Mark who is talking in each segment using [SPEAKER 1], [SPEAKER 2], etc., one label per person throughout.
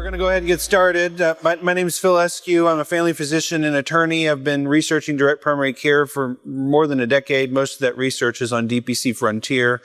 [SPEAKER 1] going to go ahead and get started. My name is Phil Eskew. I'm a family physician and attorney. I've been researching direct primary care for more than a decade. Most of that research is on DPC Frontier.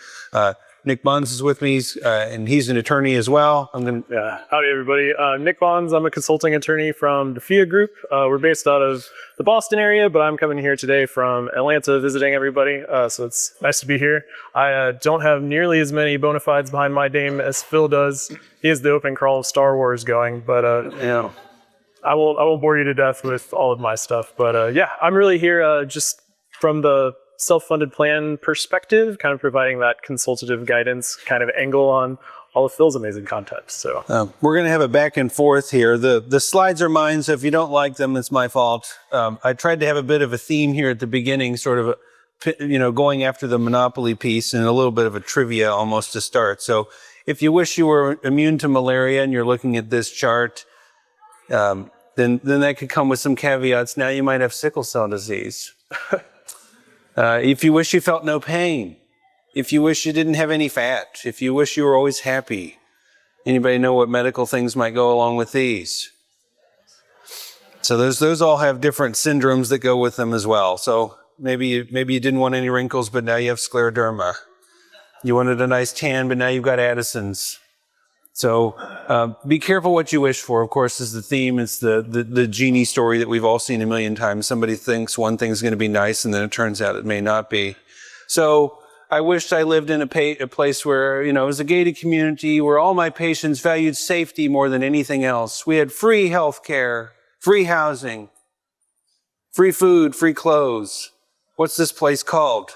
[SPEAKER 1] Nick Bonds is with me, and he's an attorney as well.
[SPEAKER 2] Howdy, everybody. Nick Bonds. I'm a consulting attorney from the Phia group. We're based out of the Boston area, but I'm coming here today from Atlanta visiting everybody, so it's nice to be here. I don't have nearly as many bona fides behind my name as Phil does. He has the open crawl of Star Wars going, but I won't bore you to death with all of my stuff. But I'm really here just from the self-funded plan perspective, kind of providing that consultative guidance kind of angle on all of Phil's amazing content. So
[SPEAKER 1] we're going to have a back and forth here. The slides are mine, so if you don't like them, it's my fault. I tried to have a bit of a theme here at the beginning, sort of going after the monopoly piece and a little bit of a trivia almost to start. So if you wish you were immune to malaria and you're looking at this chart, then that could come with some caveats. Now you might have sickle cell disease. If you wish you felt no pain, if you wish you didn't have any fat, if you wish you were always happy. Anybody know what medical things might go along with these? So those all have different syndromes that go with them as well. So maybe you didn't want any wrinkles, but now you have scleroderma. You wanted a nice tan, but now you've got Addison's. So be careful what you wish for, of course, is the theme. It's the genie story that we've all seen a million times. Somebody thinks one thing's going to be nice, and then it turns out it may not be. So I wished I lived in a place where, it was a gated community where all my patients valued safety more than anything else. We had free health care, free housing, free food, free clothes. What's this place called?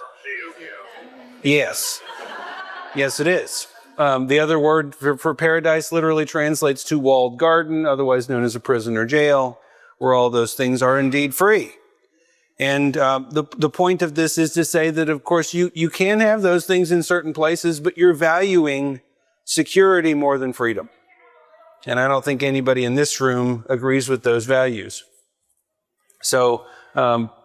[SPEAKER 1] Yes. Yes, it is. The other word for paradise literally translates to walled garden, otherwise known as a prison or jail, where all those things are indeed free. And the point of this is to say that, of course, you can have those things in certain places, but you're valuing security more than freedom. And I don't think anybody in this room agrees with those values. So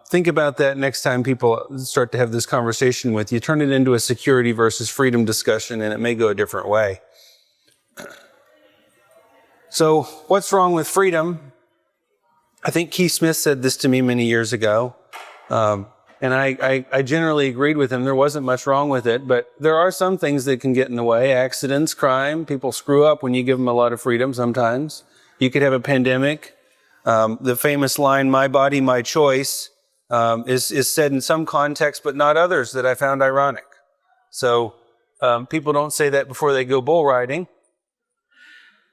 [SPEAKER 1] think about that next time people start to have this conversation with you. Turn it into a security versus freedom discussion, and it may go a different way. So what's wrong with freedom? I think Keith Smith said this to me many years ago, and I generally agreed with him. There wasn't much wrong with it, but there are some things that can get in the way. Accidents, crime, people screw up when you give them a lot of freedom sometimes. You could have a pandemic. The famous line, "My body, my choice," is said in some contexts, but not others, that I found ironic. So people don't say that before they go bull riding,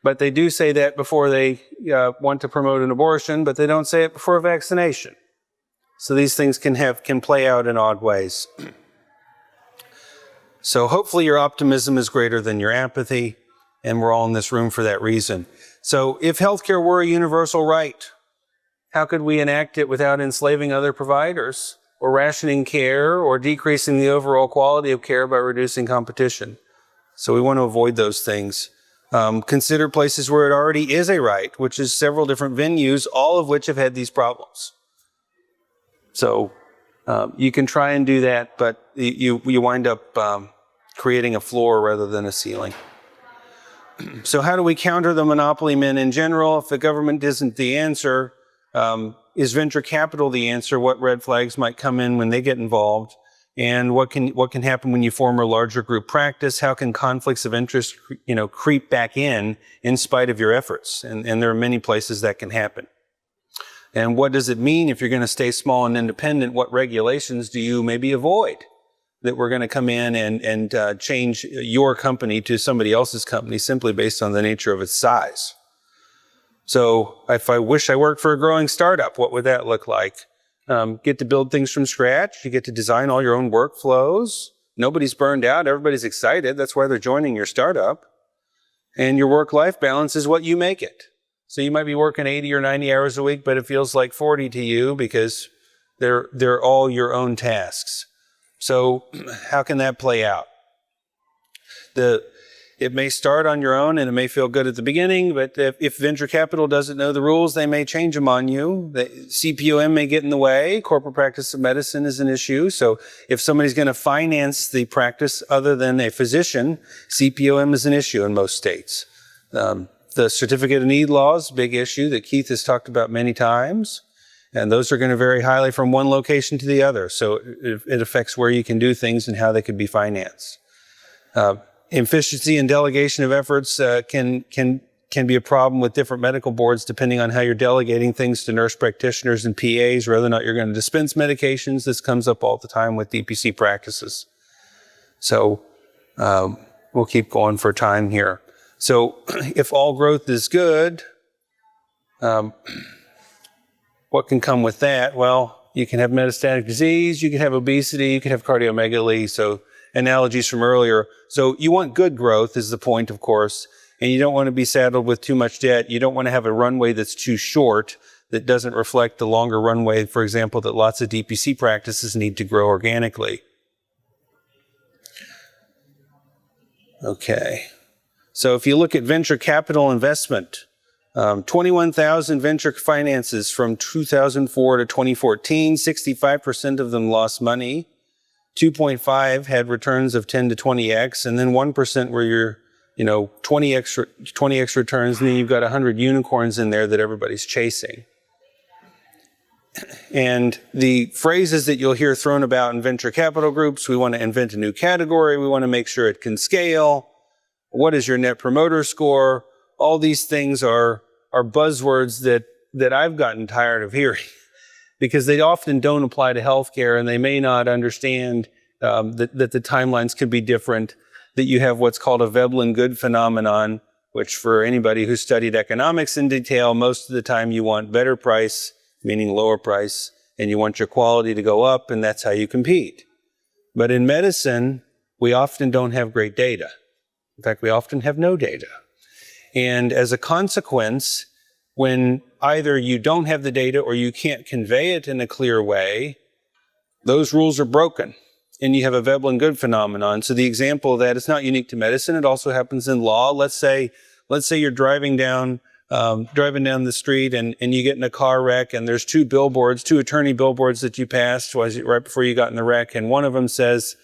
[SPEAKER 1] but they do say that before they want to promote an abortion, but they don't say it before a vaccination. So these things can play out in odd ways. So hopefully your optimism is greater than your apathy, and we're all in this room for that reason. So if healthcare were a universal right, how could we enact it without enslaving other providers, or rationing care, or decreasing the overall quality of care by reducing competition? So we want to avoid those things. Consider places where it already is a right, which is several different venues, all of which have had these problems. So you can try and do that, but you wind up creating a floor rather than a ceiling. So how do we counter the monopoly men in general? If the government isn't the answer, is venture capital the answer? What red flags might come in when they get involved? And what can happen when you form a larger group practice? How can conflicts of interest, creep back in spite of your efforts? And there are many places that can happen. And what does it mean if you're going to stay small and independent? What regulations do you maybe avoid that we're going to come in and change your company to somebody else's company simply based on the nature of its size? So if I wish I worked for a growing startup, what would that look like? Get to build things from scratch. You get to design all your own workflows. Nobody's burned out. Everybody's excited. That's why they're joining your startup. And your work-life balance is what you make it. So you might be working 80 or 90 hours a week, but it feels like 40 to you because they're all your own tasks. So how can that play out? It may start on your own and it may feel good at the beginning, but if venture capital doesn't know the rules, they may change them on you. The CPOM may get in the way. Corporate practice of medicine is an issue. So if somebody's going to finance the practice other than a physician, CPOM is an issue in most states. The The certificate of need laws, big issue that Keith has talked about many times. And those are going to vary highly from one location to the other. So it affects where you can do things and how they can be financed. Efficiency and delegation of efforts can be a problem with different medical boards depending on how you're delegating things to nurse practitioners and PAs, whether or not you're going to dispense medications. This comes up all the time with DPC practices. So we'll keep going for time here. So if all growth is good, what can come with that? Well, you can have metastatic disease, you can have obesity, you can have cardiomegaly. So analogies from earlier. So you want good growth is the point, of course, and you don't want to be saddled with too much debt. You don't want to have a runway that's too short that doesn't reflect the longer runway, for example, that lots of DPC practices need to grow organically. Okay. So if you look at venture capital investment, 21,000 venture finances from 2004 to 2014, 65% of them lost money. 2.5 had returns of 10 to 20x, and then 1% were your, 20x returns, and then you've got 100 unicorns in there that everybody's chasing. And the phrases that you'll hear thrown about in venture capital groups, we want to invent a new category, we want to make sure it can scale. What is your net promoter score? All these things are buzzwords that I've gotten tired of hearing because they often don't apply to healthcare, and they may not understand that the timelines could be different, that you have what's called a Veblen good phenomenon, which for anybody who studied economics in detail, most of the time you want better price, meaning lower price, and you want your quality to go up, and that's how you compete. But in medicine, we often don't have great data. In fact, we often have no data. And as a consequence, when either you don't have the data or you can't convey it in a clear way, those rules are broken. And you have a Veblen good phenomenon. So the example of that, it's not unique to medicine. It also happens in law. Let's say you're driving down the street and you get in a car wreck, and there's two attorney billboards that you passed right before you got in the wreck. And one of them says,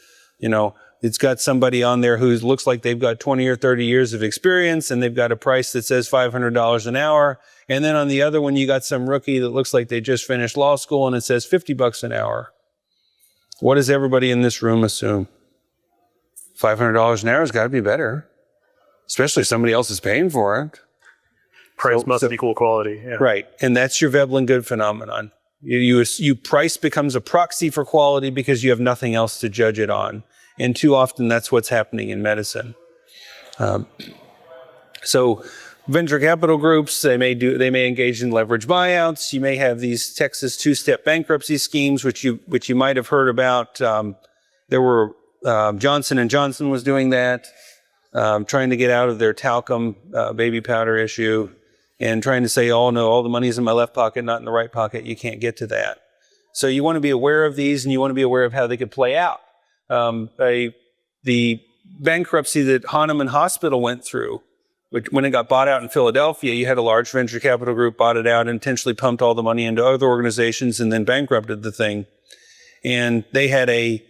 [SPEAKER 1] it's got somebody on there who looks like they've got 20 or 30 years of experience, and they've got a price that says $500 an hour. And then on the other one, you got some rookie that looks like they just finished law school, and it says $50 an hour. What does everybody in this room assume? $500 an hour has got to be better, especially if somebody else is paying for it.
[SPEAKER 2] Price must equal quality. Yeah.
[SPEAKER 1] Right. And that's your Veblen good phenomenon. You price becomes a proxy for quality because you have nothing else to judge it on. And too often that's what's happening in medicine. So venture capital groups, they may engage in leverage buyouts. You may have these Texas two-step bankruptcy schemes, which you might have heard about. There were Johnson & Johnson was doing that, trying to get out of their talcum baby powder issue, and trying to say, oh no, all the money's in my left pocket, not in the right pocket. You can't get to that. So you want to be aware of these, and you want to be aware of how they could play out. The bankruptcy that Hahnemann Hospital went through, when it got bought out in Philadelphia, you had a large venture capital group bought it out, intentionally pumped all the money into other organizations, and then bankrupted the thing. And they had a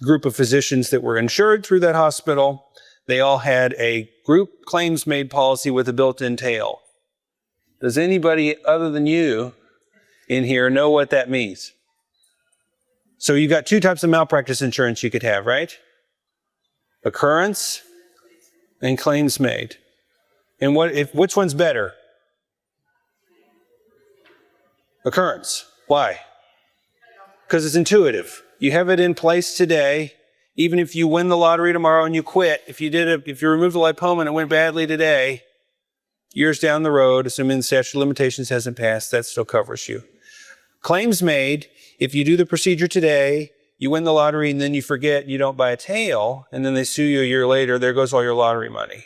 [SPEAKER 1] group of physicians that were insured through that hospital. They all had a group claims made policy with a built-in tail. Does anybody other than you in here know what that means? So you got two types of malpractice insurance you could have, right? Occurrence and claims made. And which one's better? Occurrence. Why? Because it's intuitive. You have it in place today. Even if you win the lottery tomorrow and you quit, if you removed the lipoma and it went badly today, years down the road, assuming the statute of limitations hasn't passed, that still covers you. Claims made, if you do the procedure today, you win the lottery and then you forget, you don't buy a tail, and then they sue you a year later, there goes all your lottery money.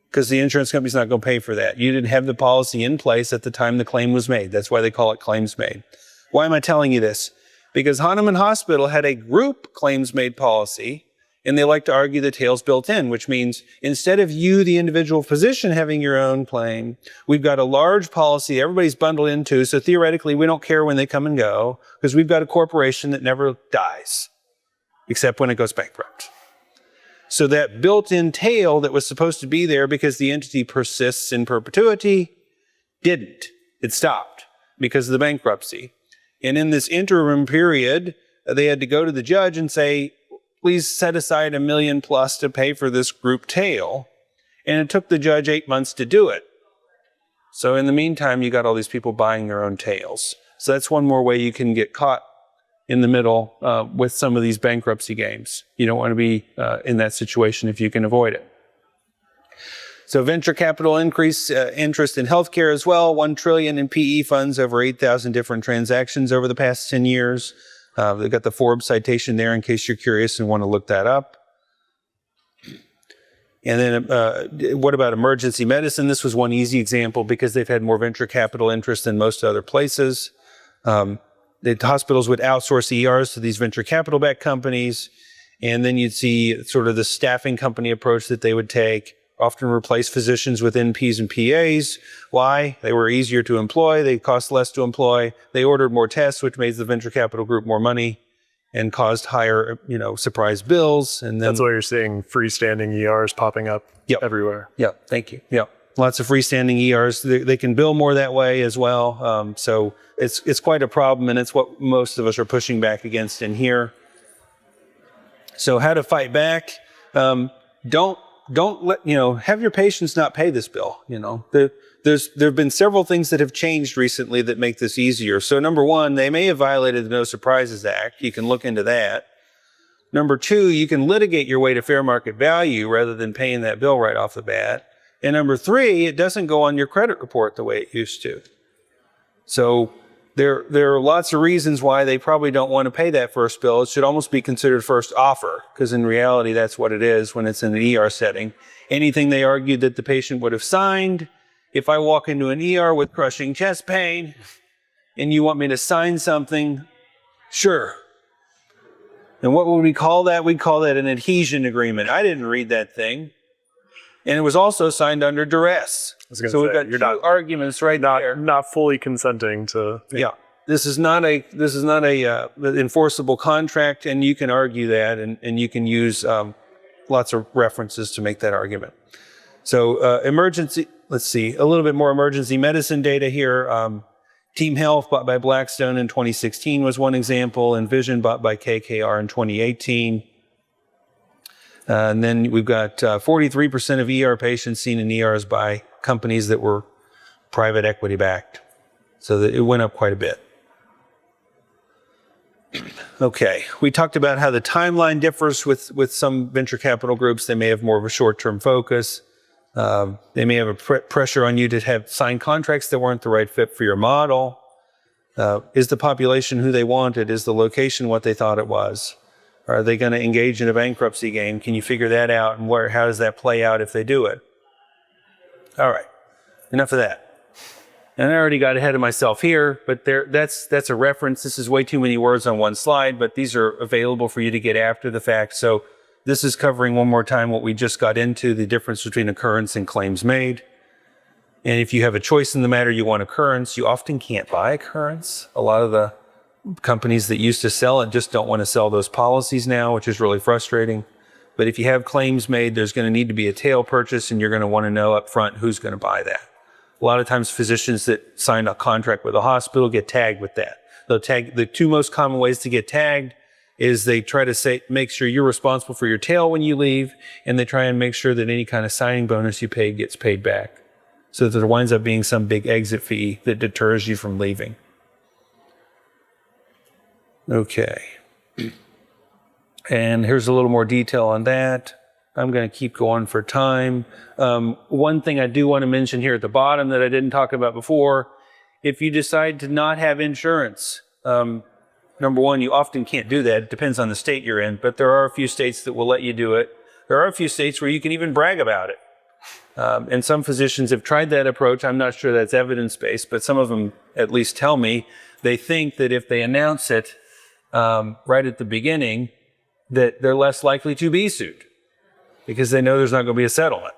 [SPEAKER 1] Because the insurance company's not going to pay for that. You didn't have the policy in place at the time the claim was made. That's why they call it claims made. Why am I telling you this? Because Hahnemann Hospital had a group claims made policy, and they like to argue the tail's built in, which means instead of you, the individual physician, having your own claim, we've got a large policy everybody's bundled into, so theoretically we don't care when they come and go, because we've got a corporation that never dies, except when it goes bankrupt. So that built-in tail that was supposed to be there because the entity persists in perpetuity didn't. It stopped because of the bankruptcy. And in this interim period, they had to go to the judge and say, please set aside $1 million plus to pay for this group tail. And it took the judge 8 months to do it. So in the meantime, you got all these people buying their own tails. So that's one more way you can get caught in the middle with some of these bankruptcy games. You don't want to be in that situation if you can avoid it. So venture capital interest in healthcare as well. $1 trillion in PE funds, over 8,000 different transactions over the past 10 years. They've got the Forbes citation there in case you're curious and want to look that up. And then what about emergency medicine? This was one easy example because they've had more venture capital interest than most other places. The hospitals would outsource ERs to these venture capital-backed companies, and then you'd see sort of the staffing company approach that they would take, often replace physicians with NPs and PAs. Why? They were easier to employ, they cost less to employ, they ordered more tests, which made the venture capital group more money and caused higher, surprise bills. And then,
[SPEAKER 2] that's why you're seeing freestanding ERs popping up everywhere.
[SPEAKER 1] Yeah, thank you. Yeah. Lots of freestanding ERs. They can bill more that way as well. So it's quite a problem, and it's what most of us are pushing back against in here. So how to fight back? Don't let, have your patients not pay this bill. There have been several things that have changed recently that make this easier. So number one, they may have violated the No Surprises Act. You can look into that. Number two, you can litigate your way to fair market value rather than paying that bill right off the bat. And number three, it doesn't go on your credit report the way it used to. So there are lots of reasons why they probably don't want to pay that first bill. It should almost be considered first offer, because in reality, that's what it is when it's in an ER setting. Anything they argued that the patient would have signed, if I walk into an ER with crushing chest pain and you want me to sign something, sure. And what would we call that? We'd call that an adhesion agreement. I didn't read that thing. And it was also signed under duress. So we've got two arguments right there.
[SPEAKER 2] Not fully consenting to.
[SPEAKER 1] Yeah, this is not a enforceable contract, and you can argue that, and you can use lots of references to make that argument. So let's see, a little bit more emergency medicine data here. Team Health, bought by Blackstone in 2016, was one example. Envision, bought by KKR in 2018. And then we've got 43% of ER patients seen in ERs by companies that were private equity backed. So that it went up quite a bit. Okay, we talked about how the timeline differs with some venture capital groups. They may have more of a short-term focus. They may have a pressure on you to have signed contracts that weren't the right fit for your model. Is the population who they wanted? Is the location what they thought it was? Are they going to engage in a bankruptcy game? Can you figure that out? And how does that play out if they do it? All right, enough of that. And I already got ahead of myself here, but that's a reference. This is way too many words on one slide, but these are available for you to get after the fact. So this is covering one more time what we just got into, the difference between occurrence and claims made. And if you have a choice in the matter, you want occurrence, you often can't buy occurrence. A lot of the companies that used to sell it just don't want to sell those policies now, which is really frustrating. But if you have claims made, there's going to need to be a tail purchase, and you're going to want to know up front who's going to buy that. A lot of times physicians that sign a contract with a hospital get tagged with that. They'll tag. The two most common ways to get tagged is they try to make sure you're responsible for your tail when you leave, and they try and make sure that any kind of signing bonus you paid gets paid back, so that there winds up being some big exit fee that deters you from leaving. Okay. And here's a little more detail on that. I'm going to keep going for time. One thing I do want to mention here at the bottom that I didn't talk about before, if you decide to not have insurance, number one, you often can't do that. It depends on the state you're in, but there are a few states that will let you do it. There are a few states where you can even brag about it. And some physicians have tried that approach. I'm not sure that's evidence-based, but some of them at least tell me they think that if they announce it right at the beginning, that they're less likely to be sued because they know there's not going to be a settlement.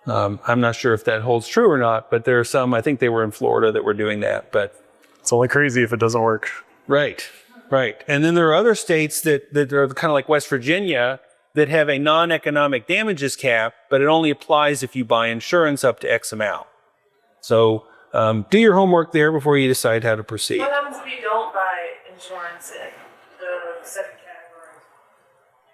[SPEAKER 1] I'm not sure if that holds true or not, but there are some, I think they were in Florida, that were doing that. But
[SPEAKER 2] it's only crazy if it doesn't work.
[SPEAKER 1] Right. And then there are other states that are kind of like West Virginia that have a non-economic damages cap, but it only applies if you buy insurance up to X amount. So do your homework there before you decide how to proceed.
[SPEAKER 3] What happens if you don't buy insurance in the second category?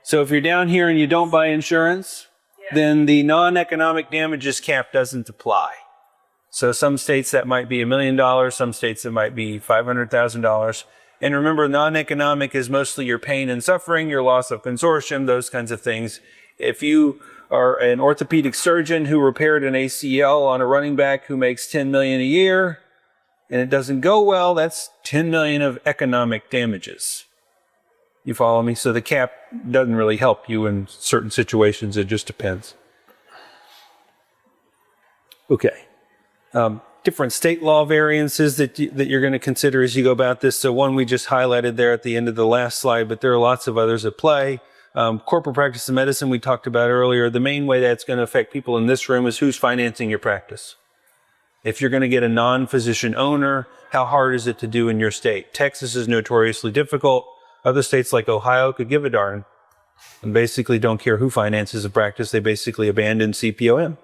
[SPEAKER 1] So if you're down here and you don't buy insurance, then the non-economic damages cap doesn't apply. So some states that might be $1 million, some states it might be $500,000. And remember, non-economic is mostly your pain and suffering, your loss of consortium, those kinds of things. If you are an orthopedic surgeon who repaired an ACL on a running back who makes $10 million a year and it doesn't go well, that's $10 million of economic damages. You follow me? So the cap doesn't really help you in certain situations. It just depends. Okay. Different state law variances that you're going to consider as you go about this. So one we just highlighted there at the end of the last slide, but there are lots of others at play. Corporate practice of medicine we talked about earlier. The main way that's going to affect people in this room is who's financing your practice. If you're going to get a non-physician owner, how hard is it to do in your state? Texas is notoriously difficult. Other states like Ohio could give a darn and basically don't care who finances a practice. They basically abandon CPOM.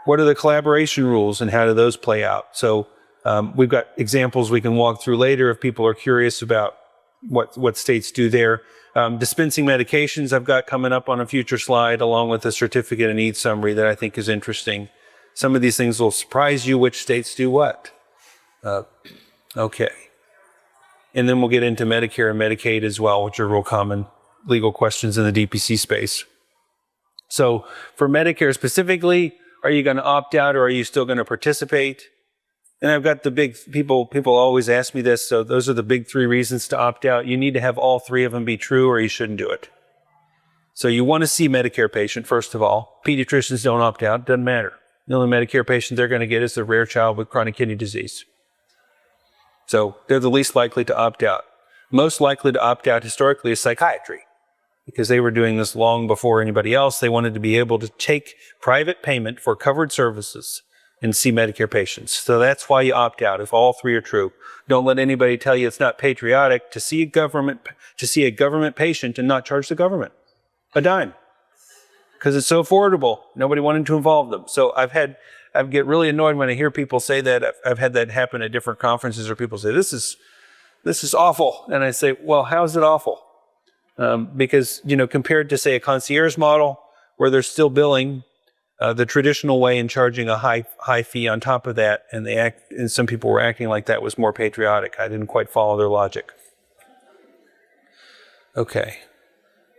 [SPEAKER 1] What are the collaboration rules and how do those play out? So we've got examples we can walk through later if people are curious about what states do there. Dispensing medications I've got coming up on a future slide along with a certificate of need summary that I think is interesting. Some of these things will surprise you which states do what. Okay. And then we'll get into Medicare and Medicaid as well, which are real common legal questions in the DPC space. So for Medicare specifically, are you going to opt out or are you still going to participate? And I've got the big, people always ask me this, so those are the big 3 reasons to opt out. You need to have all 3 of them be true or you shouldn't do it. So you want to see Medicare patient, first of all. Pediatricians don't opt out, doesn't matter. The only Medicare patient they're going to get is a rare child with chronic kidney disease. So they're the least likely to opt out. Most likely to opt out historically is psychiatry, because they were doing this long before anybody else. They wanted to be able to take private payment for covered services and see Medicare patients. So that's why you opt out if all 3 are true. Don't let anybody tell you it's not patriotic to see a government patient and not charge the government a dime, because it's so affordable. Nobody wanted to involve them. So I get really annoyed when I hear people say that. I've had that happen at different conferences where people say, this is awful. And I say, well, how is it awful? Because, compared to, say, a concierge model where they're still billing the traditional way and charging a high fee on top of that, and some people were acting like that was more patriotic. I didn't quite follow their logic. Okay.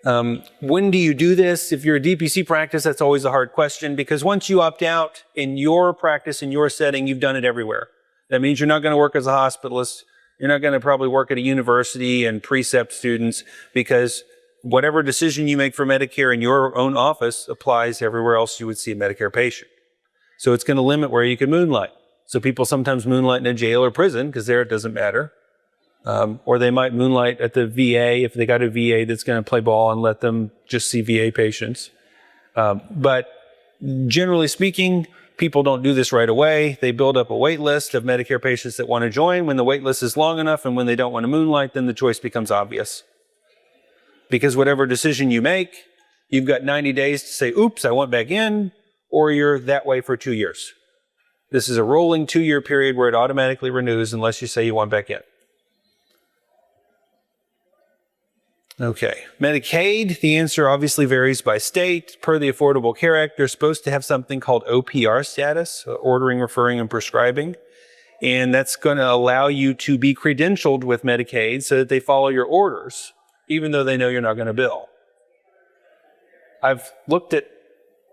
[SPEAKER 1] When do you do this? If you're a DPC practice, that's always a hard question, because once you opt out in your practice, in your setting, you've done it everywhere. That means you're not going to work as a hospitalist. You're not going to probably work at a university and precept students, because whatever decision you make for Medicare in your own office applies everywhere else you would see a Medicare patient. So it's going to limit where you can moonlight. So people sometimes moonlight in a jail or prison because there it doesn't matter. Or they might moonlight at the VA if they got a VA that's going to play ball and let them just see VA patients. But generally speaking, people don't do this right away. They build up a wait list of Medicare patients that want to join. When the wait list is long enough and when they don't want to moonlight, then the choice becomes obvious. Because whatever decision you make, you've got 90 days to say, oops, I went back in, or you're that way for 2 years. This is a rolling 2-year period where it automatically renews unless you say you went back in. Okay, Medicaid, the answer obviously varies by state. Per the Affordable Care Act, they're supposed to have something called OPR status, ordering, referring, and prescribing. And that's going to allow you to be credentialed with Medicaid so that they follow your orders, even though they know you're not going to bill. I've looked at,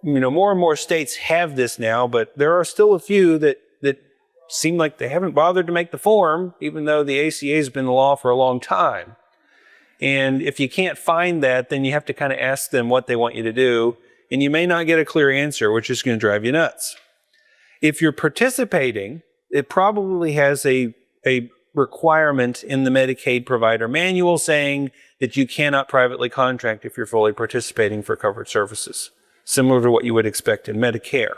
[SPEAKER 1] more and more states have this now, but there are still a few that seem like they haven't bothered to make the form, even though the ACA has been the law for a long time. And if you can't find that, then you have to kind of ask them what they want you to do, and you may not get a clear answer, which is going to drive you nuts. If you're participating, it probably has a requirement in the Medicaid provider manual saying that you cannot privately contract if you're fully participating for covered services, similar to what you would expect in Medicare.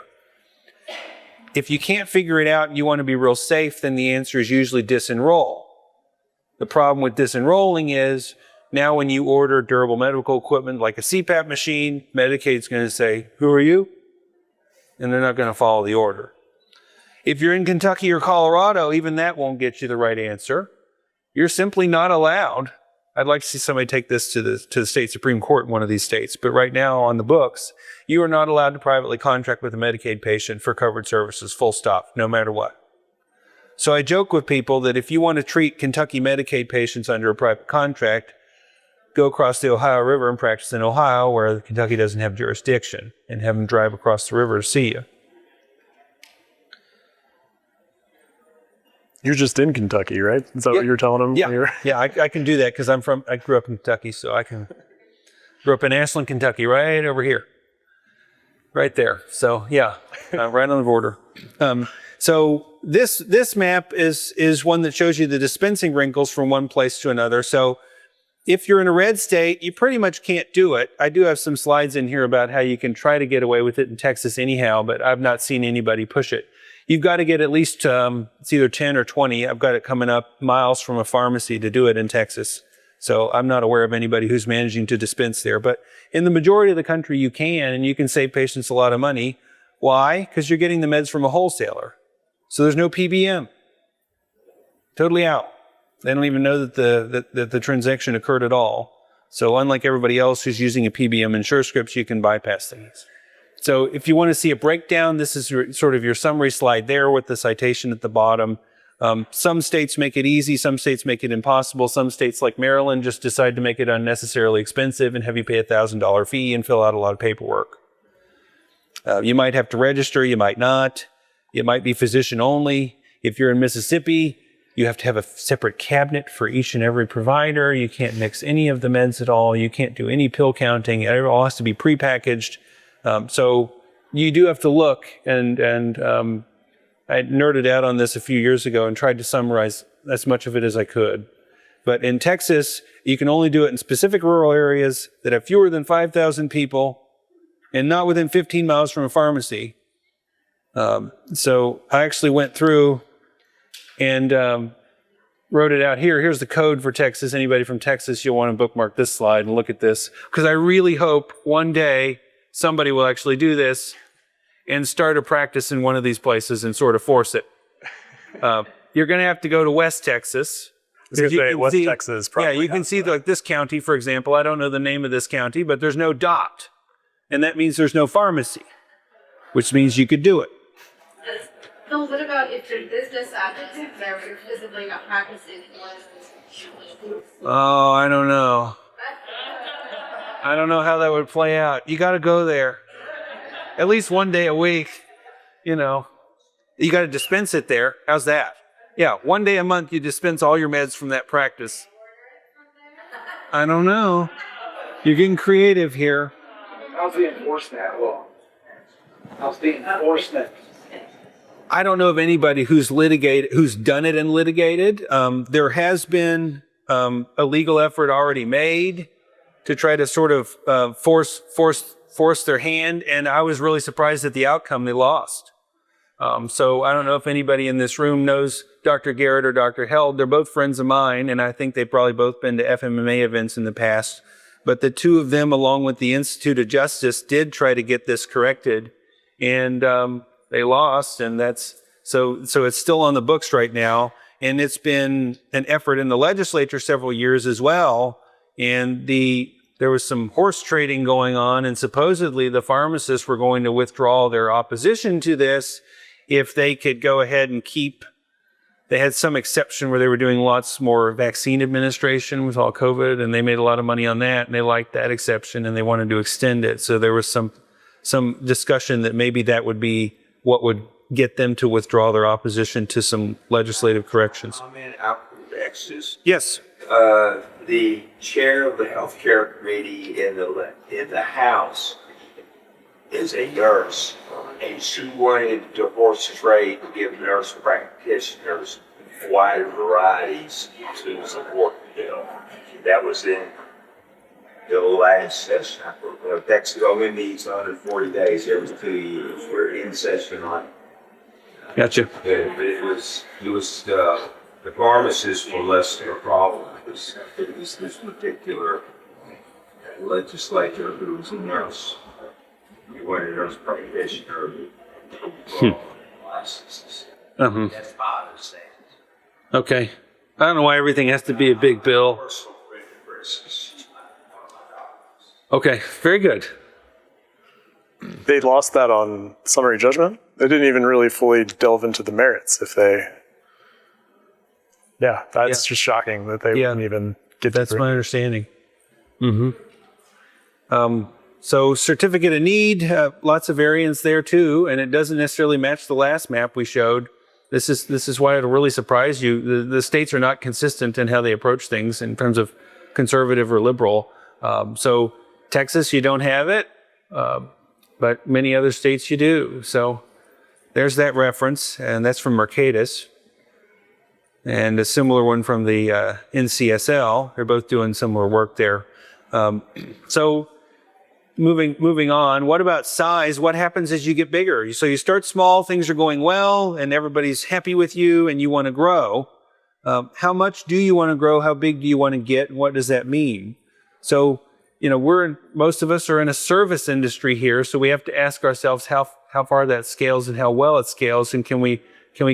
[SPEAKER 1] If you can't figure it out and you want to be real safe, then the answer is usually disenroll. The problem with disenrolling is Now, when you order durable medical equipment like a CPAP machine, Medicaid's going to say, "Who are you?" And they're not going to follow the order. If you're in Kentucky or Colorado, even that won't get you the right answer. You're simply not allowed. I'd like to see somebody take this to the state Supreme Court in one of these states. But right now on the books, you are not allowed to privately contract with a Medicaid patient for covered services, full stop, no matter what. So I joke with people that if you want to treat Kentucky Medicaid patients under a private contract, go across the Ohio River and practice in Ohio, where Kentucky doesn't have jurisdiction, and have them drive across the river to see you.
[SPEAKER 2] You're just in Kentucky, right? Is that what you were telling them?
[SPEAKER 1] Yeah, I can do that because I grew up in Kentucky, so I grew up in Ashland, Kentucky, right over here. Right there. So yeah, right on the border. So this map is one that shows you the dispensing wrinkles from one place to another. So if you're in a red state, you pretty much can't do it. I do have some slides in here about how you can try to get away with it in Texas anyhow, but I've not seen anybody push it. You've got to get at least, it's either 10 or 20. I've got it coming up miles from a pharmacy to do it in Texas. So I'm not aware of anybody who's managing to dispense there. But in the majority of the country, you can, and you can save patients a lot of money. Why? Because you're getting the meds from a wholesaler. So there's no PBM. Totally out. They don't even know that the transaction occurred at all. So unlike everybody else who's using a PBM insure scripts, you can bypass things. So if you want to see a breakdown, this is sort of your summary slide there with the citation at the bottom. Some states make it easy. Some states make it impossible. Some states like Maryland just decide to make it unnecessarily expensive and have you pay a $1,000 fee and fill out a lot of paperwork. You might have to register. You might not. It might be physician only. If you're in Mississippi, you have to have a separate cabinet for each and every provider. You can't mix any of the meds at all. You can't do any pill counting. It all has to be prepackaged. So you do have to look, and I nerded out on this a few years ago and tried to summarize as much of it as I could. But in Texas, you can only do it in specific rural areas that have fewer than 5,000 people and not within 15 miles from a pharmacy. So I actually went through and wrote it out here. Here's the code for Texas. Anybody from Texas, you'll want to bookmark this slide and look at this, because I really hope one day somebody will actually do this and start a practice in one of these places and sort of force it. You're going to have to go to West Texas.
[SPEAKER 2] West Texas.
[SPEAKER 1] Yeah, you can see like this county, for example. I don't know the name of this county, but there's no dot. And that means there's no pharmacy, which means you could do it.
[SPEAKER 4] No, what about if your business active there, you're physically not practicing?
[SPEAKER 1] Oh, I don't know. I don't know how that would play out. You got to go there at least one day a week. You know, you got to dispense it there. How's that? Yeah, one day a month you dispense all your meds from that practice. I don't know. You're getting creative here.
[SPEAKER 5] How's the enforcement law? How's the enforcement?
[SPEAKER 1] I don't know of anybody who's done it and litigated. There has been a legal effort already made to try to sort of force their hand, and I was really surprised at the outcome. They lost. So I don't know if anybody in this room knows Dr. Garrett or Dr. Held. They're both friends of mine, and I think they've probably both been to FMMA events in the past. But the two of them, along with the Institute of Justice, did try to get this corrected, and they lost, and so it's still on the books right now. And it's been an effort in the legislature several years as well. And there was some horse trading going on, and supposedly the pharmacists were going to withdraw their opposition to this if they could go ahead and they had some exception where they were doing lots more vaccine administration with all COVID, and they made a lot of money on that, and they liked that exception, and they wanted to extend it. So there was some discussion that maybe that would be what would get them to withdraw their opposition to some legislative corrections.
[SPEAKER 5] Comment out from Texas.
[SPEAKER 1] Yes.
[SPEAKER 5] The chair of the healthcare committee in the House is a nurse, and she wanted to horse trade to give nurse practitioners wide varieties to support the bill. That was in the last session. Texas only meets 140 days every 2 years. We're in session on it.
[SPEAKER 1] Gotcha.
[SPEAKER 5] But it was the pharmacists were less than a problem. this particular legislator who was a nurse. He wanted nurse practitioner licenses. That's my understanding.
[SPEAKER 1] Okay. I don't know why everything has to be a big bill.
[SPEAKER 5] Personal risks.
[SPEAKER 1] Okay, very good.
[SPEAKER 2] They lost that on summary judgment. They didn't even really fully delve into the merits. That's just shocking that they wouldn't even get.
[SPEAKER 1] That's my understanding. So certificate of need, lots of variance there too, and it doesn't necessarily match the last map we showed. This is why it'll really surprise you. The states are not consistent in how they approach things in terms of conservative or liberal. So Texas, you don't have it, but many other states you do. So there's that reference, and that's from Mercatus. And a similar one from the NCSL. They're both doing similar work there. So moving on, what about size? What happens as you get bigger? So you start small, things are going well, and everybody's happy with you, and you want to grow. How much do you want to grow? How big do you want to get? And what does that mean? So, most of us are in a service industry here, so we have to ask ourselves how far that scales and how well it scales, and can we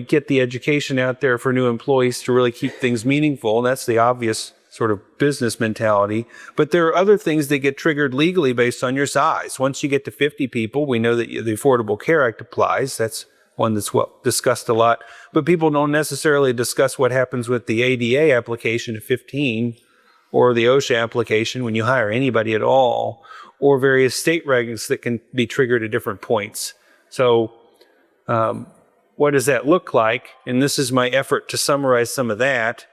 [SPEAKER 1] get the education out there for new employees to really keep things meaningful? And that's the obvious sort of business mentality. But there are other things that get triggered legally based on your size. Once you get to 50 people, we know that the Affordable Care Act applies. That's one that's discussed a lot. But people don't necessarily discuss what happens with the ADA application of 15 or the OSHA application when you hire anybody at all, or various state regs that can be triggered at different points. So what does that look like? And this is my effort to summarize some of that.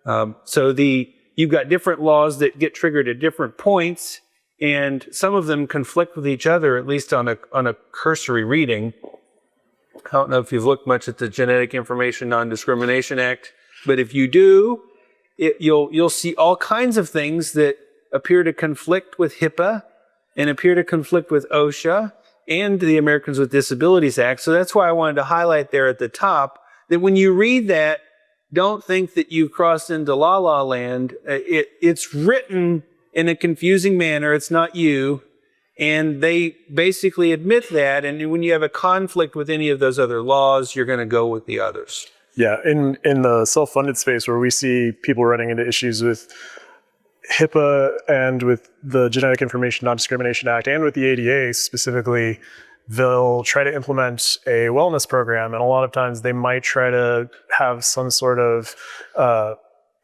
[SPEAKER 1] You've got different laws that get triggered at different points, and some of them conflict with each other, at least on a cursory reading. I don't know if you've looked much at the Genetic Information Non-Discrimination Act, but if you do, you'll see all kinds of things that appear to conflict with HIPAA and appear to conflict with OSHA and the Americans with Disabilities Act. So that's why I wanted to highlight there at the top that when you read that, don't think that you've crossed into la-la land. It's written in a confusing manner. It's not you. And they basically admit that. And when you have a conflict with any of those other laws, you're going to go with the others.
[SPEAKER 2] Yeah, in the self-funded space where we see people running into issues with HIPAA and with the Genetic Information Non-Discrimination Act and with the ADA specifically, they'll try to implement a wellness program, and a lot of times they might try to have some sort of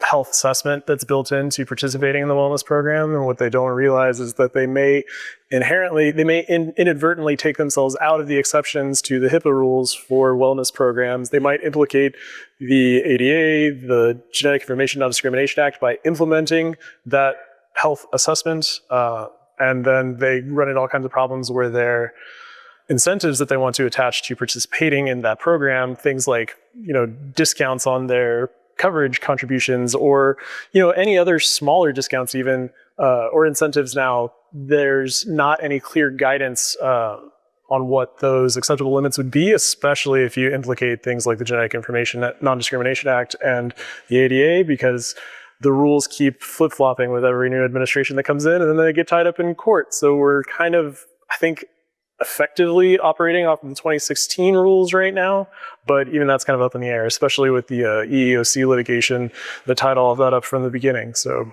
[SPEAKER 2] health assessment that's built into participating in the wellness program. And what they don't realize is that they may inadvertently take themselves out of the exceptions to the HIPAA rules for wellness programs. They might implicate the ADA, the Genetic Information Non-Discrimination Act, by implementing that health assessment. And then they run into all kinds of problems where their incentives that they want to attach to participating in that program, things like, discounts on their coverage contributions, or any other smaller discounts even, or incentives. Now there's not any clear guidance on what those acceptable limits would be, especially if you implicate things like the Genetic Information Non-Discrimination Act and the ADA, because the rules keep flip-flopping with every new administration that comes in, and then they get tied up in court. So we're kind of, I think, effectively operating off of the 2016 rules right now, but even that's kind of up in the air, especially with the EEOC litigation that tied all of that up from the beginning. So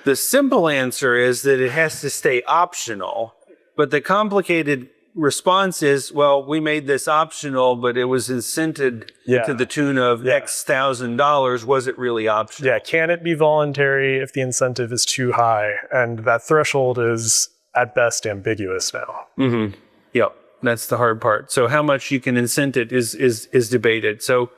[SPEAKER 1] the simple answer is that it has to stay optional, but the complicated response is, well, we made this optional, but it was incented to the tune of X $1,000. Was it really optional?
[SPEAKER 2] Yeah, can it be voluntary if the incentive is too high? And that threshold is at best ambiguous now.
[SPEAKER 1] Mm-hmm. Yep, that's the hard part. So how much you can incent it is debated. So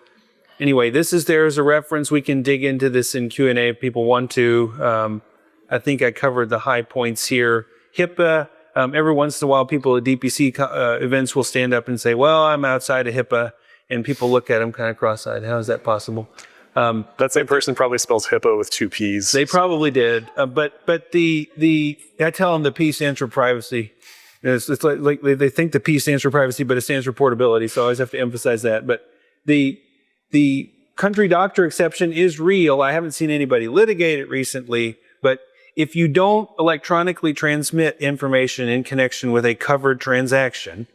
[SPEAKER 1] anyway, this is there as a reference. We can dig into this in Q&A if people want to. I think I covered the high points here. HIPAA, every once in a while, people at DPC events will stand up and say, well, I'm outside of HIPAA. And people look at them kind of cross-eyed. How is that possible?
[SPEAKER 2] That same person probably spells HIPAA with 2 P's.
[SPEAKER 1] They probably did. But I tell them the P stands for privacy. It's like they think the P stands for privacy, but it stands for portability. So I always have to emphasize that. But the country doctor exception is real. I haven't seen anybody litigate it recently, but if you don't electronically transmit information in connection with a covered transaction,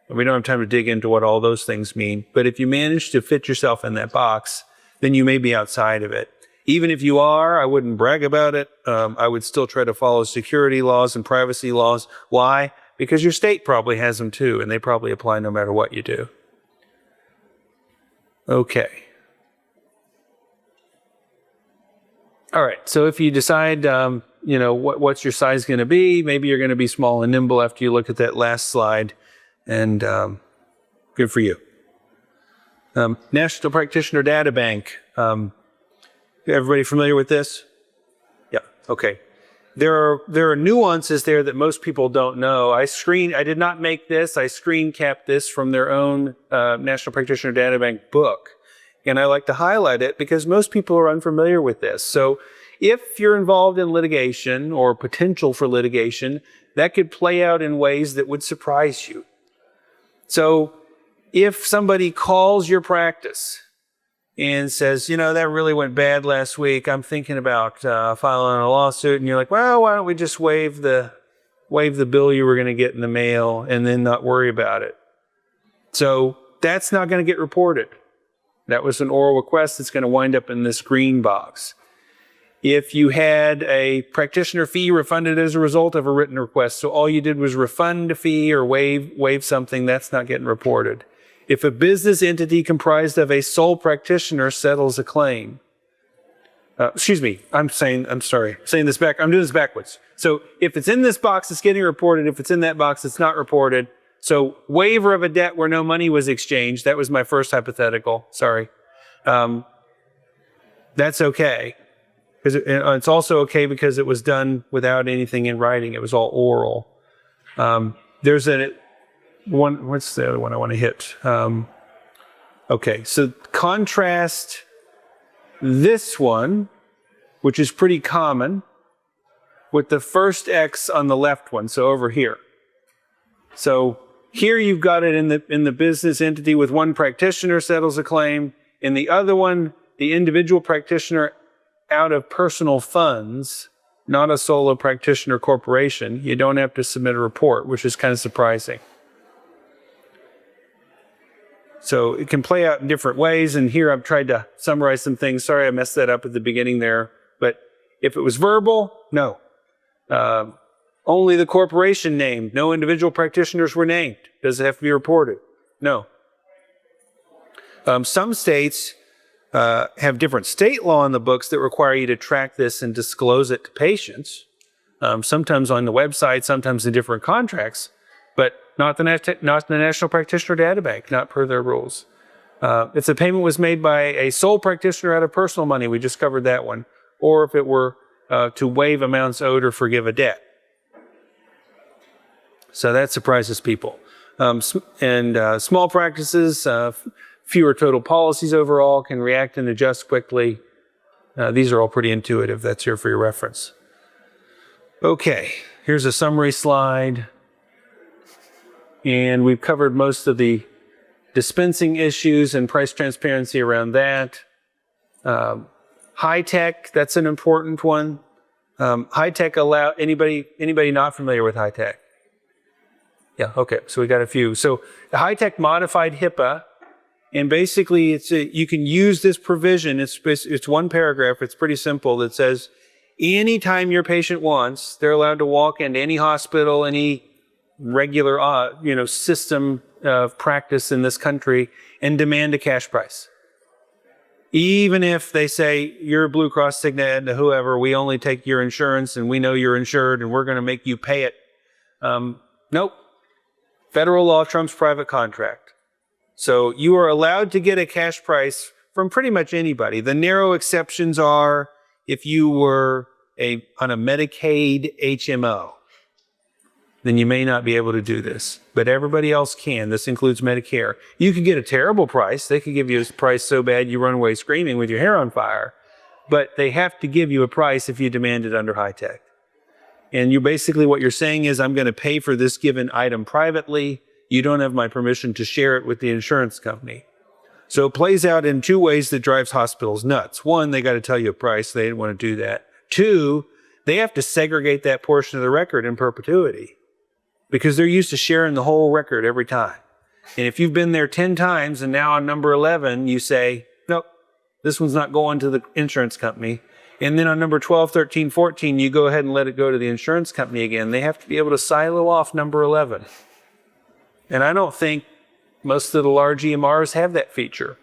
[SPEAKER 1] we don't have time to dig into what all those things mean, but if you manage to fit yourself in that box, then you may be outside of it. Even if you are, I wouldn't brag about it. I would still try to follow security laws and privacy laws. Why? Because your state probably has them too, and they probably apply no matter what you do. Okay. All right, so if you decide, what's your size going to be, maybe you're going to be small and nimble after you look at that last slide, and good for you. National Practitioner Data Bank. Everybody familiar with this? Yeah, okay. There are nuances there that most people don't know. I did not make this. I screen capped this from their own National Practitioner Data Bank book. And I like to highlight it because most people are unfamiliar with this. So if you're involved in litigation or potential for litigation, that could play out in ways that would surprise you. So if somebody calls your practice and says, that really went bad last week, I'm thinking about filing a lawsuit, and you're like, well, why don't we just waive the bill you were going to get in the mail and then not worry about it? So that's not going to get reported. That was an oral request that's going to wind up in this green box. If you had a practitioner fee refunded as a result of a written request, so all you did was refund a fee or waive something, that's not getting reported. If a business entity comprised of a sole practitioner settles a claim, I'm doing this backwards. So if it's in this box, it's getting reported. If it's in that box, it's not reported. So waiver of a debt where no money was exchanged, that was my first hypothetical, sorry. That's okay. Because it's also okay because it was done without anything in writing. It was all oral. What's the other one I want to hit? Okay, so contrast this one, which is pretty common, with the first X on the left one, so over here. So here you've got it in the business entity with one practitioner settles a claim. In the other one, the individual practitioner out of personal funds, not a solo practitioner corporation. You don't have to submit a report, which is kind of surprising. So it can play out in different ways, and here I've tried to summarize some things. Sorry I messed that up at the beginning there, but if it was verbal, no. Only the corporation named. No individual practitioners were named. Does it have to be reported? No. Some states have different state law in the books that require you to track this and disclose it to patients. Sometimes on the website, sometimes in different contracts, but not the National Practitioner Data Bank, not per their rules. If the payment was made by a sole practitioner out of personal money, we just covered that one, or if it were to waive amounts owed or forgive a debt. So that surprises people. Small practices, fewer total policies overall, can react and adjust quickly. These are all pretty intuitive. That's here for your reference. Okay, here's a summary slide. And we've covered most of the dispensing issues and price transparency around that. High tech, that's an important one. High tech allow anybody not familiar with high tech? Yeah, okay, so we got a few. So the high tech modified HIPAA, and basically you can use this provision. It's one paragraph. It's pretty simple. That says anytime your patient wants, they're allowed to walk into any hospital, any regular system of practice in this country and demand a cash price. Even if they say you're Blue Cross, Cigna, Aetna, whoever, we only take your insurance and we know you're insured and we're going to make you pay it. Nope. Federal law trumps private contract. So you are allowed to get a cash price from pretty much anybody. The narrow exceptions are if you were on a Medicaid HMO, then you may not be able to do this. But everybody else can. This includes Medicare. You could get a terrible price. They could give you a price so bad you run away screaming with your hair on fire. But they have to give you a price if you demand it under high tech. And what you're saying is, I'm going to pay for this given item privately. You don't have my permission to share it with the insurance company. So it plays out in two ways that drives hospitals nuts. One, they got to tell you a price. They didn't want to do that. Two, they have to segregate that portion of the record in perpetuity because they're used to sharing the whole record every time. And if you've been there 10 times and now on number 11, you say, nope, this one's not going to the insurance company. And then on number 12, 13, 14, you go ahead and let it go to the insurance company again. They have to be able to silo off number 11. And I don't think most of the large EMRs have that feature.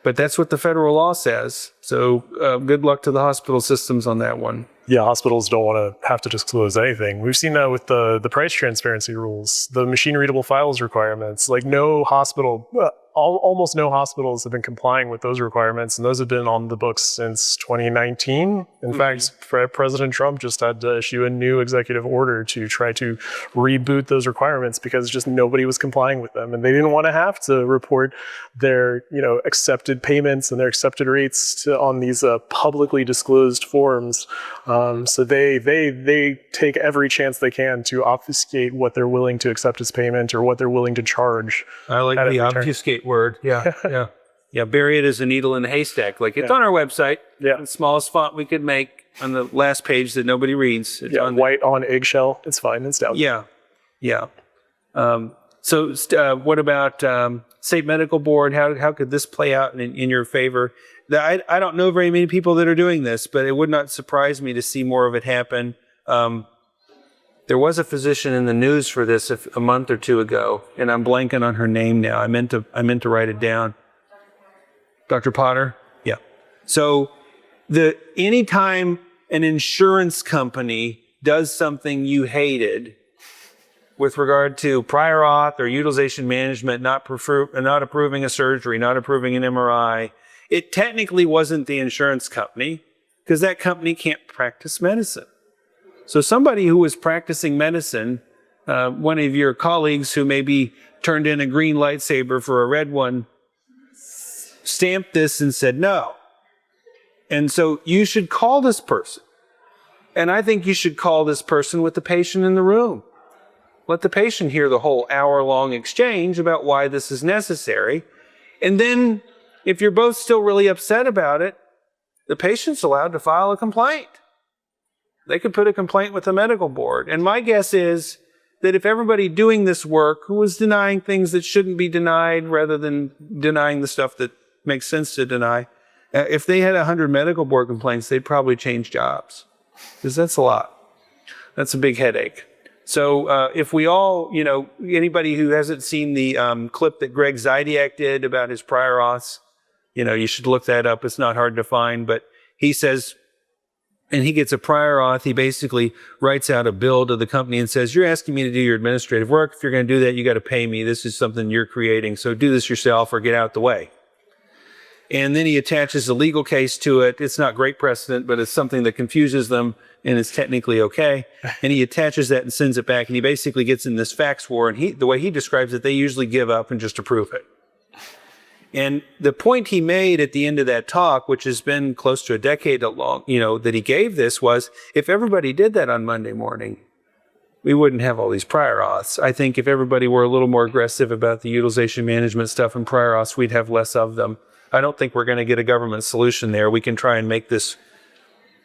[SPEAKER 1] But that's what the federal law says. So good luck to the hospital systems on that one.
[SPEAKER 2] Yeah, hospitals don't want to have to disclose anything. We've seen that with the price transparency rules, the machine readable files requirements. Like no hospital, almost no hospitals have been complying with those requirements, and those have been on the books since 2019. In fact, President Trump just had to issue a new executive order to try to reboot those requirements because just nobody was complying with them, and they didn't want to have to report their accepted payments and their accepted rates on these publicly disclosed forms. So they take every chance they can to obfuscate what they're willing to accept as payment or what they're willing to charge.
[SPEAKER 1] I like the obfuscate word. Yeah. Yeah. Bury it as a needle in a haystack. Like it's on our website. Yeah. The smallest font we could make on the last page that nobody reads. It's on
[SPEAKER 2] white on eggshell. It's fine. It's down.
[SPEAKER 1] Yeah. Yeah. So what about state medical board? How could this play out in your favor? I don't know very many people that are doing this, but it would not surprise me to see more of it happen. There was a physician in the news for this a month or two ago, and I'm blanking on her name now. I meant to write it down. Dr. Potter? Yeah. So anytime an insurance company does something you hated with regard to prior auth or utilization management, not approving a surgery, not approving an MRI, it technically wasn't the insurance company because that company can't practice medicine. So somebody who was practicing medicine, one of your colleagues who maybe turned in a green lightsaber for a red one, stamped this and said no. And so you should call this person. And I think you should call this person with the patient in the room. Let the patient hear the whole hour-long exchange about why this is necessary. And then if you're both still really upset about it, the patient's allowed to file a complaint. They could put a complaint with the medical board. And my guess is that if everybody doing this work who was denying things that shouldn't be denied rather than denying the stuff that makes sense to deny, if they had 100 medical board complaints, they'd probably change jobs. Because that's a lot. That's a big headache. So if we all, anybody who hasn't seen the clip that Greg Zydiak did about his prior auths, you should look that up. It's not hard to find. But he says, and he gets a prior auth. He basically writes out a bill to the company and says, you're asking me to do your administrative work. If you're going to do that, you got to pay me. This is something you're creating. So do this yourself or get out the way. And then he attaches a legal case to it. It's not great precedent, but it's something that confuses them and it's technically okay. And he attaches that and sends it back. And he basically gets in this fax war. And the way he describes it, they usually give up and just approve it. And the point he made at the end of that talk, which has been close to a decade long, that he gave this was, if everybody did that on Monday morning, we wouldn't have all these prior auths. I think if everybody were a little more aggressive about the utilization management stuff and prior auths, we'd have less of them. I don't think we're going to get a government solution there. We can try and make this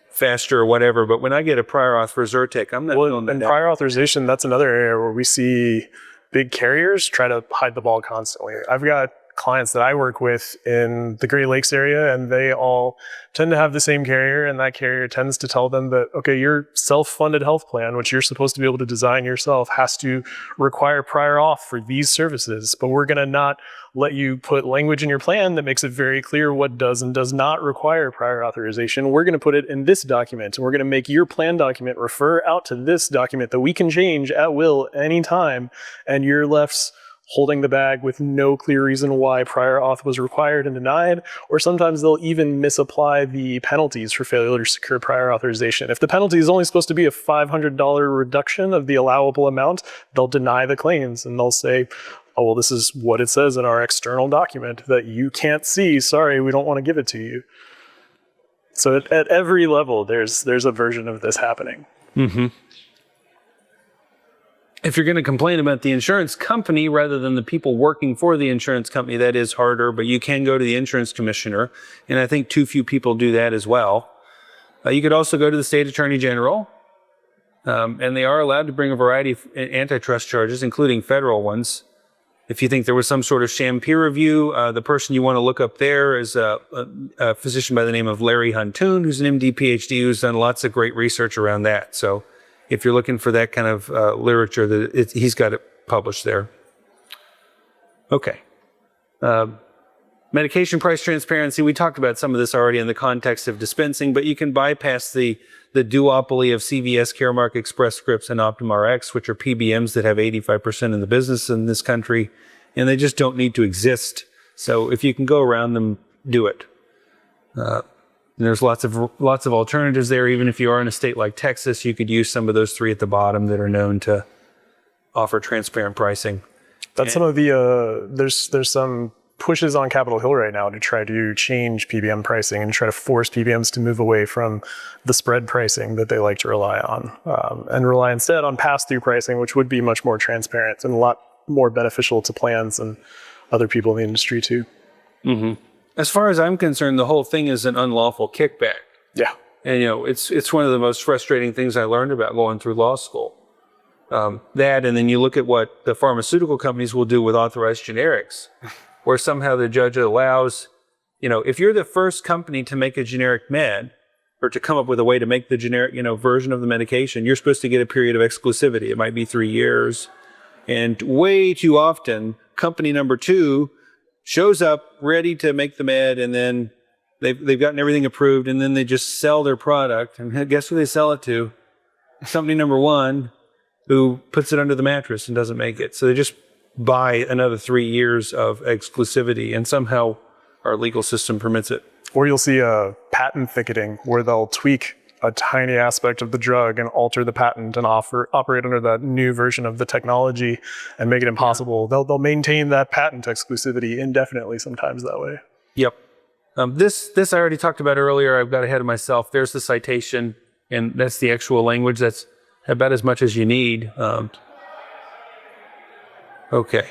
[SPEAKER 1] faster or whatever, but when I get a prior auth for Zyrtec, I'm not doing that.
[SPEAKER 2] And prior authorization, that's another area where we see big carriers try to hide the ball constantly. I've got clients that I work with in the Great Lakes area, and they all tend to have the same carrier, and that carrier tends to tell them that, okay, your self-funded health plan, which you're supposed to be able to design yourself, has to require prior auth for these services, but we're going to not let you put language in your plan that makes it very clear what does and does not require prior authorization. We're going to put it in this document, and we're going to make your plan document refer out to this document that we can change at will anytime, and you're left holding the bag with no clear reason why prior auth was required and denied, or sometimes they'll even misapply the penalties for failure to secure prior authorization. If the penalty is only supposed to be a $500 reduction of the allowable amount, they'll deny the claims and they'll say, oh, well, this is what it says in our external document that you can't see. Sorry, we don't want to give it to you. So at every level, there's a version of this happening.
[SPEAKER 1] Mm-hmm. If you're going to complain about the insurance company rather than the people working for the insurance company, that is harder, but you can go to the insurance commissioner. And I think too few people do that as well. You could also go to the state attorney general, and they are allowed to bring a variety of antitrust charges, including federal ones. If you think there was some sort of sham peer review, the person you want to look up there is a physician by the name of Larry Huntoon, who's an MD, PhD, who's done lots of great research around that. So if you're looking for that kind of literature, he's got it published there. Okay. Medication price transparency. We talked about some of this already in the context of dispensing, but you can bypass the duopoly of CVS, Caremark, Express Scripts, and Optum Rx, which are PBMs that have 85% of the business in this country, and they just don't need to exist. So if you can go around them, do it. There's lots of alternatives there. Even if you are in a state like Texas, you could use some of those three at the bottom that are known to offer transparent pricing.
[SPEAKER 2] That's some of the there's some pushes on Capitol Hill right now to try to change PBM pricing and try to force PBMs to move away from the spread pricing that they like to rely on, and rely instead on pass-through pricing, which would be much more transparent and a lot more beneficial to plans and other people in the industry too.
[SPEAKER 1] Mm-hmm. As far as I'm concerned, the whole thing is an unlawful kickback.
[SPEAKER 2] Yeah.
[SPEAKER 1] And, it's one of the most frustrating things I learned about going through law school. That, and then you look at what the pharmaceutical companies will do with authorized generics, where somehow the judge allows, if you're the first company to make a generic med, or to come up with a way to make the generic, version of the medication, you're supposed to get a period of exclusivity. It might be 3 years. And way too often, company number 2 shows up ready to make the med, and then they've gotten everything approved, and then they just sell their product. And guess who they sell it to? Company number 1, who puts it under the mattress and doesn't make it. So they just buy another 3 years of exclusivity, and somehow our legal system permits it.
[SPEAKER 2] Or you'll see a patent thicketing where they'll tweak a tiny aspect of the drug and alter the patent and operate under that new version of the technology and make it impossible. Yeah. They'll maintain that patent exclusivity indefinitely sometimes that way.
[SPEAKER 1] Yep. This I already talked about earlier. I've got ahead of myself. There's the citation, and that's the actual language. That's about as much as you need. Okay.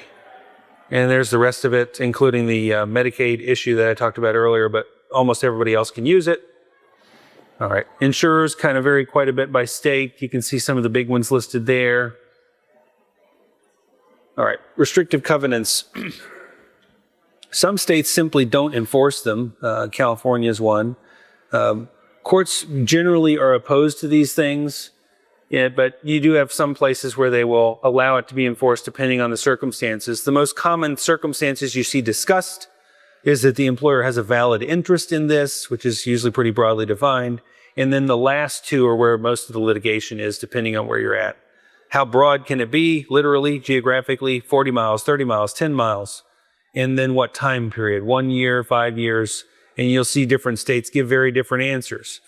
[SPEAKER 1] And there's the rest of it, including the Medicaid issue that I talked about earlier, but almost everybody else can use it. All right. Insurers kind of vary quite a bit by state. You can see some of the big ones listed there. All right. Restrictive covenants. Some states simply don't enforce them. California is one. Courts generally are opposed to these things. Yeah, but you do have some places where they will allow it to be enforced depending on the circumstances. The most common circumstances you see discussed is that the employer has a valid interest in this, which is usually pretty broadly defined. And then the last two are where most of the litigation is, depending on where you're at. How broad can it be, literally, geographically? 40 miles, 30 miles, 10 miles. And then what time period? 1 year, 5 years? And you'll see different states give very different answers.